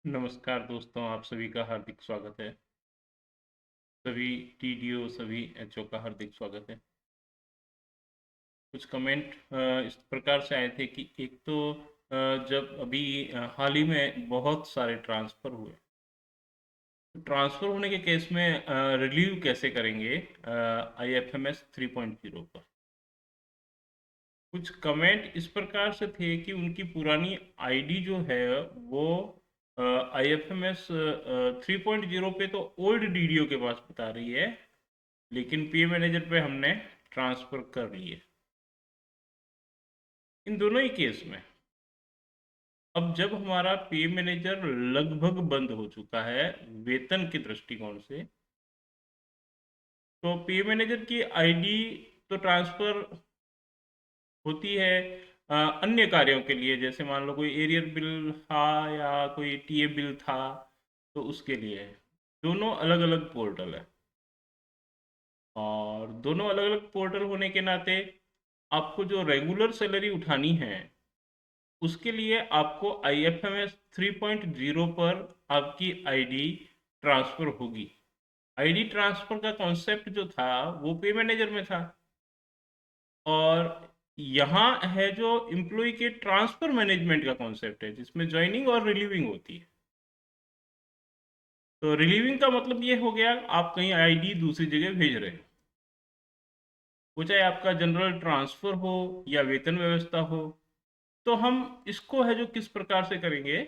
नमस्कार दोस्तों, आप सभी का हार्दिक स्वागत है। सभी टीडीओ, सभी एचओ का हार्दिक स्वागत है। कुछ कमेंट इस प्रकार से आए थे कि एक तो जब अभी हाल ही में बहुत सारे ट्रांसफ़र हुए, तो ट्रांसफ़र होने के केस में रिलीव कैसे करेंगे आईएफएमएस 3.0 पर। कुछ कमेंट इस प्रकार से थे कि उनकी पुरानी आईडी जो है वो आईएफएमएस 3.0 पे तो ओल्ड डीडीओ के पास बता रही है, लेकिन पीए मैनेजर पे हमने ट्रांसफ़र कर लिए। इन दोनों ही केस में अब जब हमारा पीए मैनेजर लगभग बंद हो चुका है वेतन के दृष्टिकोण से, तो पीए मैनेजर की आईडी तो ट्रांसफ़र होती है अन्य कार्यों के लिए, जैसे मान लो कोई एरियर बिल था या कोई टीए बिल था, तो उसके लिए है। दोनों अलग अलग पोर्टल है, और दोनों अलग अलग पोर्टल होने के नाते आपको जो रेगुलर सैलरी उठानी है उसके लिए आपको आईएफएमएस 3.0 पर आपकी आईडी ट्रांसफ़र होगी। आईडी ट्रांसफ़र का कॉन्सेप्ट जो था वो पे मैनेजर में था, और यहाँ है जो एम्प्लॉय के ट्रांसफ़र मैनेजमेंट का कॉन्सेप्ट है, जिसमें ज्वाइनिंग और रिलीविंग होती है। तो रिलीविंग का मतलब ये हो गया, आप कहीं आईडी दूसरी जगह भेज रहे हो, वो चाहे आपका जनरल ट्रांसफ़र हो या वेतन व्यवस्था हो। तो हम इसको है जो किस प्रकार से करेंगे,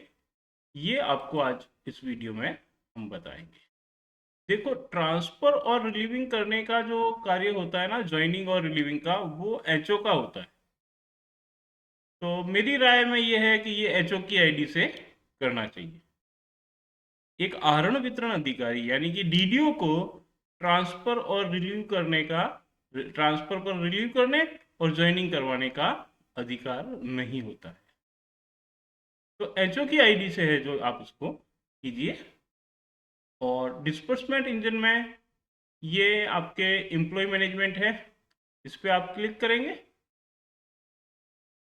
ये आपको आज इस वीडियो में हम बताएंगे। देखो, ट्रांसफ़र और रिलीविंग करने का जो कार्य होता है ना, ज्वाइनिंग और रिलीविंग का, वो एचओ का होता है। तो मेरी राय में ये है कि ये एचओ की आईडी से करना चाहिए। एक आहरण वितरण अधिकारी यानी कि डीडीओ को ट्रांसफ़र और रिलीव करने का, ट्रांसफ़र पर रिलीव करने और ज्वाइनिंग करवाने का अधिकार नहीं होता है। तो एचओ की आईडी से है जो आप उसको कीजिए। और डिस्बर्समेंट इंजन में ये आपके एम्प्लॉय मैनेजमेंट है, इस पर आप क्लिक करेंगे।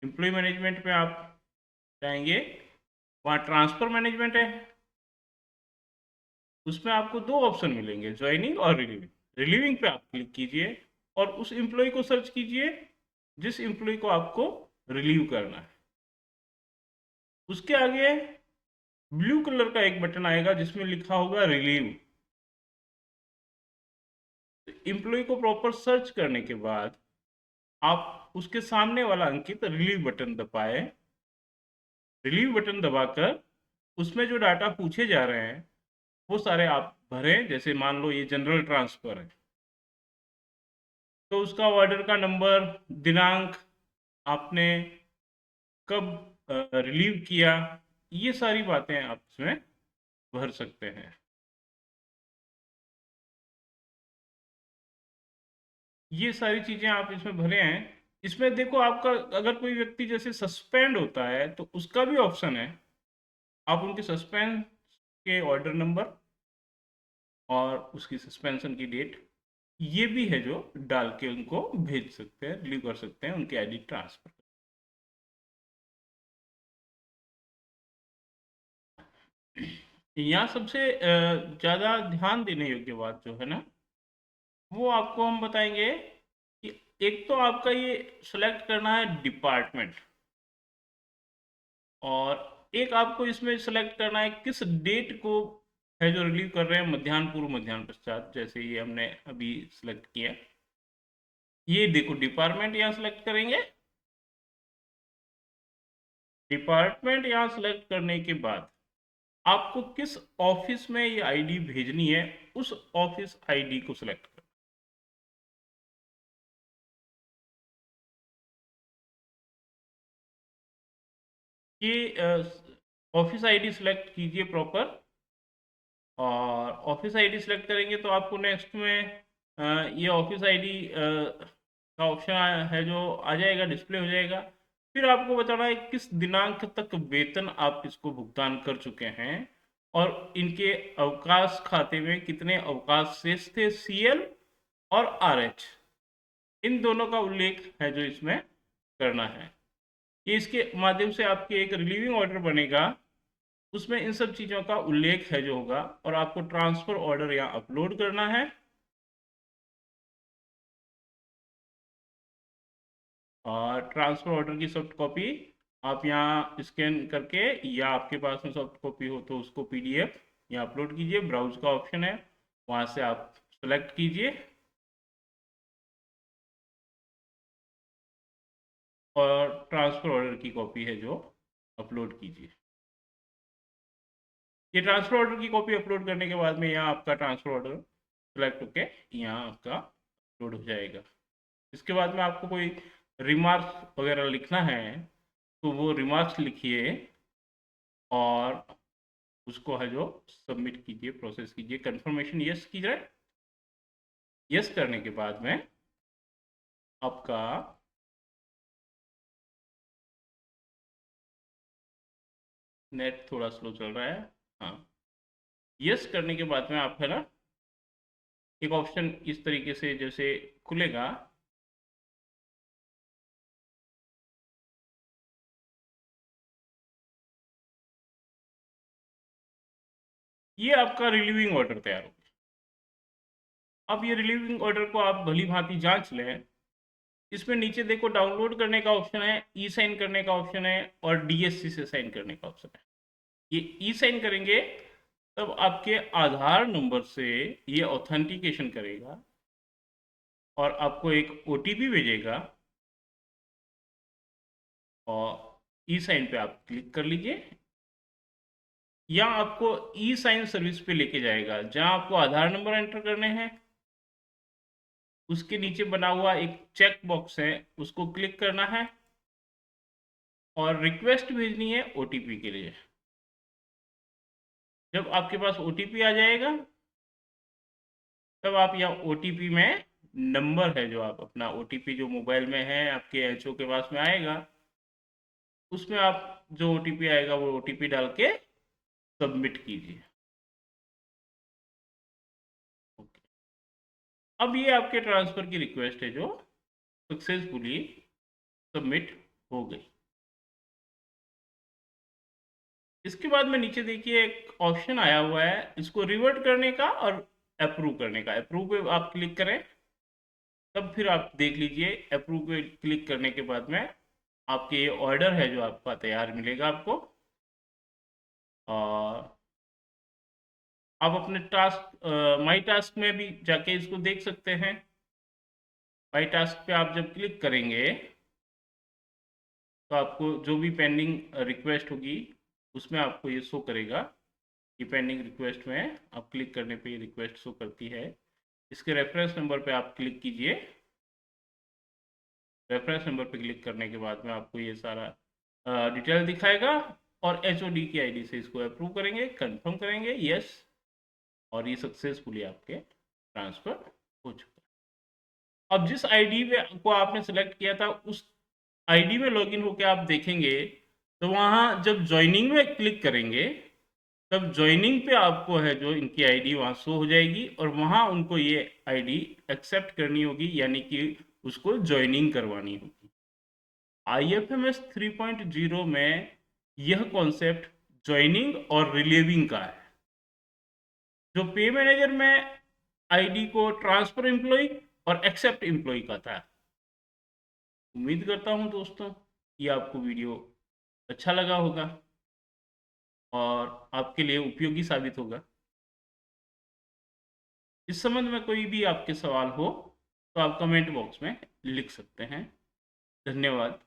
एम्प्लॉय मैनेजमेंट पे आप जाएंगे, वहाँ ट्रांसफ़र मैनेजमेंट है, उसमें आपको दो ऑप्शन मिलेंगे, ज्वाइनिंग और रिलीविंग। रिलीविंग पे आप क्लिक कीजिए और उस एम्प्लॉय को सर्च कीजिए जिस एम्प्लॉय को आपको रिलीव करना है। उसके आगे ब्लू कलर का एक बटन आएगा जिसमें लिखा होगा रिलीव। एम्प्लॉय को प्रॉपर सर्च करने के बाद आप उसके सामने वाला अंकित रिलीव बटन दबाएं। रिलीव बटन दबाकर उसमें जो डाटा पूछे जा रहे हैं वो सारे आप भरें। जैसे मान लो ये जनरल ट्रांसफ़र है, तो उसका ऑर्डर का नंबर, दिनांक, आपने कब रिलीव किया, ये सारी बातें आप इसमें भर सकते हैं। ये सारी चीज़ें आप इसमें भरे हैं। इसमें देखो, आपका अगर कोई व्यक्ति जैसे सस्पेंड होता है तो उसका भी ऑप्शन है। आप उनके सस्पेंड के ऑर्डर नंबर और उसकी सस्पेंशन की डेट, ये भी है जो डाल के उनको भेज सकते हैं, रिलीव कर सकते हैं, उनकी आईडी ट्रांसफर। यहाँ सबसे ज़्यादा ध्यान देने योग्य बात जो है ना, वो आपको हम बताएंगे कि एक तो आपका ये सेलेक्ट करना है डिपार्टमेंट, और एक आपको इसमें सेलेक्ट करना है किस डेट को है जो रिलीव कर रहे हैं, मध्याह्न पूर्व, मध्याह्न पश्चात, जैसे ये हमने अभी सेलेक्ट किया। ये देखो, डिपार्टमेंट यहाँ सेलेक्ट करेंगे। डिपार्टमेंट यहाँ सेलेक्ट करने के बाद आपको किस ऑफिस में ये आईडी भेजनी है, उस ऑफिस आईडी को सिलेक्ट करें। ये ऑफिस आईडी सेलेक्ट कीजिए प्रॉपर, और ऑफिस आईडी सेलेक्ट करेंगे तो आपको नेक्स्ट में ये ऑफिस आईडी का ऑप्शन है जो आ जाएगा, डिस्प्ले हो जाएगा। फिर आपको बताना है किस दिनांक तक वेतन आप इसको भुगतान कर चुके हैं, और इनके अवकाश खाते में कितने अवकाश शेष थे, सीएल और आरएच, इन दोनों का उल्लेख है जो इसमें करना है। ये इसके माध्यम से आपके एक रिलीविंग ऑर्डर बनेगा। उसमें इन सब चीज़ों का उल्लेख है जो होगा, और आपको ट्रांसफ़र ऑर्डर यहाँ अपलोड करना है। और ट्रांसफ़र ऑर्डर की सॉफ्ट कॉपी आप यहाँ स्कैन करके, या आपके पास में सॉफ्ट कॉपी हो तो उसको पीडीएफ यहाँ अपलोड कीजिए। ब्राउज का ऑप्शन है, वहाँ से आप सेलेक्ट कीजिए और ट्रांसफ़र ऑर्डर की कॉपी है जो अपलोड कीजिए। ये ट्रांसफ़र ऑर्डर की कॉपी अपलोड करने के बाद में यहाँ आपका ट्रांसफ़र ऑर्डर सेलेक्ट होके यहाँ आपका अपलोड हो जाएगा। इसके बाद में आपको कोई रिमार्क्स वगैरह लिखना है तो वो रिमार्क्स लिखिए और उसको है जो सबमिट कीजिए, प्रोसेस कीजिए, कंफर्मेशन यस कीजिए। यस करने के बाद में आपका नेट थोड़ा स्लो चल रहा है। हाँ, यस करने के बाद में आप है ना, एक ऑप्शन इस तरीके से जैसे खुलेगा। ये आपका रिलीविंग ऑर्डर तैयार हो गया। अब ये रिलीविंग ऑर्डर को आप भली भांति जांच लें। इसमें नीचे देखो डाउनलोड करने का ऑप्शन है, ई साइन करने का ऑप्शन है और डीएससी से साइन करने का ऑप्शन है। ये ई साइन करेंगे तब आपके आधार नंबर से ये ऑथेंटिकेशन करेगा और आपको एक ओटीपी भेजेगा, और ई साइन पे आप क्लिक कर लीजिए। या आपको ई साइन सर्विस पे लेके जाएगा जहां आपको आधार नंबर एंटर करने हैं। उसके नीचे बना हुआ एक चेक बॉक्स है, उसको क्लिक करना है और रिक्वेस्ट भेजनी है ओटीपी के लिए। जब आपके पास ओटीपी आ जाएगा तब आप यहाँ ओटीपी में नंबर है जो आप अपना ओटीपी जो मोबाइल में है आपके एचओ के पास में आएगा, उसमें आप जो ओटीपी आएगा वो ओटीपी डाल के सबमिट कीजिए। ओके, अब ये आपके ट्रांसफ़र की रिक्वेस्ट है जो सक्सेसफुली सबमिट हो गई। इसके बाद में नीचे देखिए एक ऑप्शन आया हुआ है, इसको रिवर्ट करने का और अप्रूव करने का। अप्रूव पे आप क्लिक करें तब फिर आप देख लीजिए, अप्रूव पे क्लिक करने के बाद में आपके ये ऑर्डर है जो आपका तैयार मिलेगा आपको। और आप अपने टास्क माई टास्क में भी जाके इसको देख सकते हैं। माई टास्क पे आप जब क्लिक करेंगे तो आपको जो भी पेंडिंग रिक्वेस्ट होगी उसमें आपको ये शो करेगा। ये पेंडिंग रिक्वेस्ट में आप क्लिक करने पे ये रिक्वेस्ट शो करती है। इसके रेफरेंस नंबर पे आप क्लिक कीजिए। रेफरेंस नंबर पे क्लिक करने के बाद में आपको ये सारा डिटेल दिखाएगा और एचओडी की आईडी से इसको अप्रूव करेंगे, कंफर्म करेंगे यस, और ये सक्सेसफुली आपके ट्रांसफ़र हो चुका है। अब जिस आईडी को आपने सेलेक्ट किया था उस आईडी में लॉगिन होकर आप देखेंगे तो वहाँ जब ज्वाइनिंग में क्लिक करेंगे तब ज्वाइनिंग पे आपको है जो इनकी आईडी वहाँ शो हो जाएगी और वहाँ उनको ये आईडी एक्सेप्ट करनी होगी, यानी कि उसको ज्वाइनिंग करवानी होगी। IFMS 3.0 में यह कॉन्सेप्ट ज्वाइनिंग और रिलीविंग का है। जो पे मैनेजर में आईडी को ट्रांसफर एम्प्लॉय और एक्सेप्ट एम्प्लॉय का था। उम्मीद करता हूँ दोस्तों ये आपको वीडियो अच्छा लगा होगा और आपके लिए उपयोगी साबित होगा। इस संबंध में कोई भी आपके सवाल हो तो आप कमेंट बॉक्स में लिख सकते हैं। धन्यवाद।